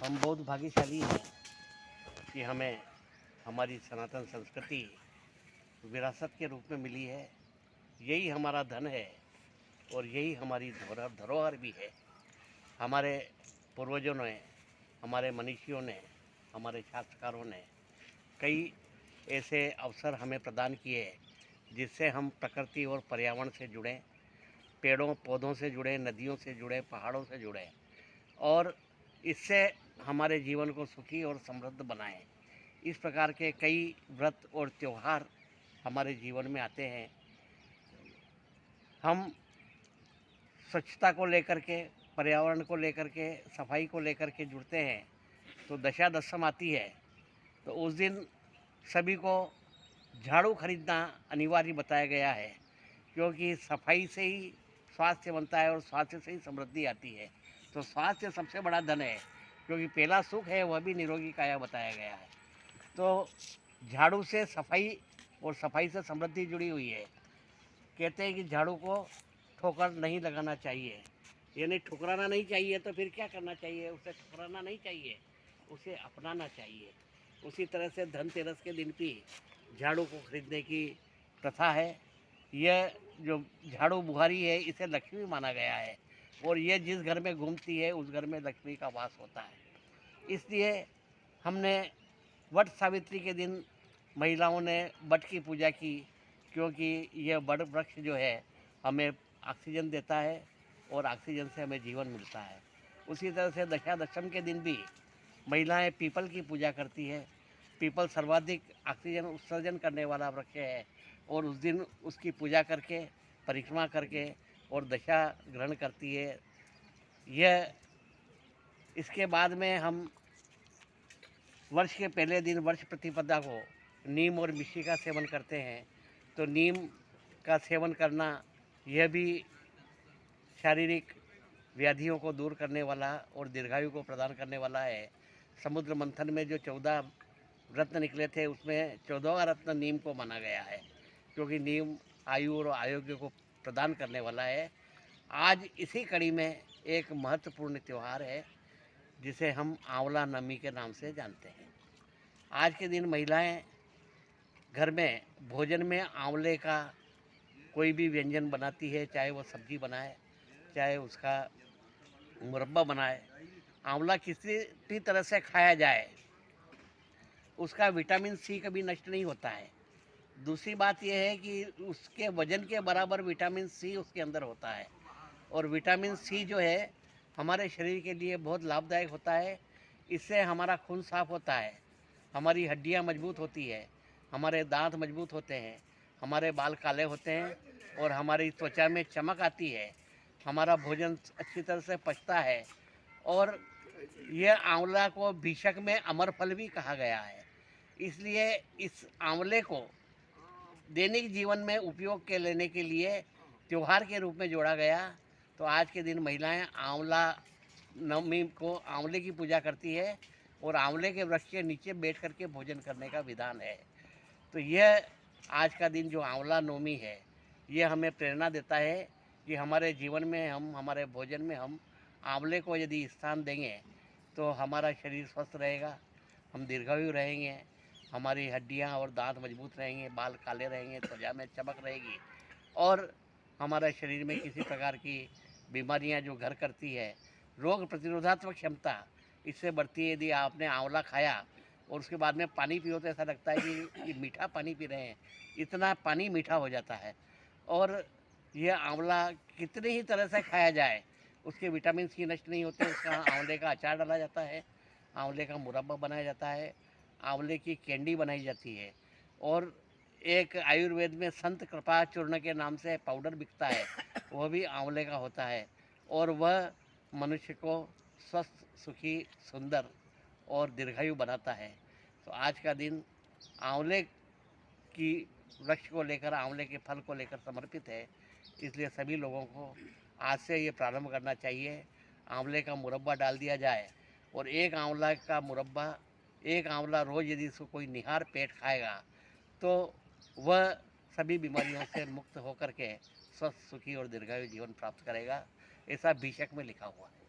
हम बहुत भाग्यशाली हैं कि हमें हमारी सनातन संस्कृति विरासत के रूप में मिली है। यही हमारा धन है और यही हमारी धरोहर भी है। हमारे पूर्वजों ने, हमारे मनीषियों ने, हमारे शास्त्रकारों ने कई ऐसे अवसर हमें प्रदान किए जिससे हम प्रकृति और पर्यावरण से जुड़े, पेड़ों पौधों से जुड़े, नदियों से जुड़े, पहाड़ों से जुड़े और इससे हमारे जीवन को सुखी और समृद्ध बनाएं। इस प्रकार के कई व्रत और त्यौहार हमारे जीवन में आते हैं। हम स्वच्छता को लेकर के, पर्यावरण को लेकर के, सफाई को लेकर के जुड़ते हैं तो दशम आती है तो उस दिन सभी को झाड़ू खरीदना अनिवार्य बताया गया है, क्योंकि सफाई से ही स्वास्थ्य बनता है और स्वास्थ्य से ही समृद्धि आती है। तो स्वास्थ्य सबसे बड़ा धन है, क्योंकि पहला सुख है वह भी निरोगी काया बताया गया है। तो झाड़ू से सफाई और सफाई से समृद्धि जुड़ी हुई है। कहते हैं कि झाड़ू को ठोकर नहीं लगाना चाहिए, यानी ठुकराना नहीं चाहिए। तो फिर क्या करना चाहिए? उसे ठुकराना नहीं चाहिए, उसे अपनाना चाहिए। उसी तरह से धनतेरस के दिन भी झाड़ू को खरीदने की प्रथा है। यह जो झाड़ू बुहारी है इसे लक्ष्मी माना गया है और यह जिस घर में घूमती है उस घर में लक्ष्मी का वास होता है। इसलिए हमने वट सावित्री के दिन महिलाओं ने वट की पूजा की, क्योंकि यह वट वृक्ष जो है हमें ऑक्सीजन देता है और ऑक्सीजन से हमें जीवन मिलता है। उसी तरह से दशम के दिन भी महिलाएं पीपल की पूजा करती है। पीपल सर्वाधिक ऑक्सीजन उत्सर्जन करने वाला वृक्ष है और उस दिन उसकी पूजा करके, परिक्रमा करके और दशा ग्रहण करती है। यह इसके बाद में हम वर्ष के पहले दिन वर्ष प्रतिपदा को नीम और मिश्री का सेवन करते हैं। तो नीम का सेवन करना यह भी शारीरिक व्याधियों को दूर करने वाला और दीर्घायु को प्रदान करने वाला है। समुद्र मंथन में जो 14 रत्न निकले थे उसमें 14वां रत्न नीम को माना गया है, क्योंकि नीम आयु और आरोग्य को प्रदान करने वाला है। आज इसी कड़ी में एक महत्वपूर्ण त्यौहार है जिसे हम आंवला नवमी के नाम से जानते हैं। आज के दिन महिलाएं घर में भोजन में आंवले का कोई भी व्यंजन बनाती है, चाहे वो सब्जी बनाए, चाहे उसका मुरब्बा बनाए। आंवला किसी भी तरह से खाया जाए उसका विटामिन सी कभी नष्ट नहीं होता है। दूसरी बात यह है कि उसके वजन के बराबर विटामिन सी उसके अंदर होता है और विटामिन सी जो है हमारे शरीर के लिए बहुत लाभदायक होता है। इससे हमारा खून साफ होता है, हमारी हड्डियां मजबूत होती है, हमारे दांत मजबूत होते हैं, हमारे बाल काले होते हैं और हमारी त्वचा में चमक आती है। हमारा भोजन अच्छी तरह से पचता है और यह आंवला को भीषक में अमर फल भी कहा गया है। इसलिए इस आंवले को दैनिक जीवन में उपयोग के लेने के लिए त्यौहार के रूप में जोड़ा गया। तो आज के दिन महिलाएं आंवला नवमी को आंवले की पूजा करती है और आंवले के वृक्ष के नीचे बैठ करके भोजन करने का विधान है। तो यह आज का दिन जो आंवला नवमी है ये हमें प्रेरणा देता है कि हमारे जीवन में हम, हमारे भोजन में हम आंवले को यदि स्थान देंगे तो हमारा शरीर स्वस्थ रहेगा, हम दीर्घायु रहेंगे, हमारी हड्डियां और दांत मजबूत रहेंगे, बाल काले रहेंगे, त्वचा में चमक रहेगी और हमारे शरीर में किसी प्रकार की बीमारियां जो घर करती है, रोग प्रतिरोधात्मक क्षमता इससे बढ़ती है। यदि आपने आंवला खाया और उसके बाद में पानी पियो तो ऐसा लगता है कि ये मीठा पानी पी रहे हैं, इतना पानी मीठा हो जाता है। और यह आंवला कितनी ही तरह से खाया जाए उसके विटामिन सी नष्ट नहीं होते। उसका आंवले का अचार डाला जाता है, आंवले का मुरब्बा बनाया जाता है, आंवले की कैंडी बनाई जाती है और एक आयुर्वेद में संत कृपा चूर्ण के नाम से पाउडर बिकता है, वह भी आंवले का होता है और वह मनुष्य को स्वस्थ, सुखी, सुंदर और दीर्घायु बनाता है। तो आज का दिन आंवले की वृक्ष को लेकर, आंवले के फल को लेकर समर्पित है। इसलिए सभी लोगों को आज से ये प्रारंभ करना चाहिए। आंवले का मुरब्बा डाल दिया जाए और एक आंवला का मुरब्बा, एक आंवला रोज़ यदि इसको कोई निहार पेट खाएगा तो वह सभी बीमारियों से मुक्त होकर के स्वस्थ, सुखी और दीर्घायु जीवन प्राप्त करेगा। ऐसा भीषक में लिखा हुआ है।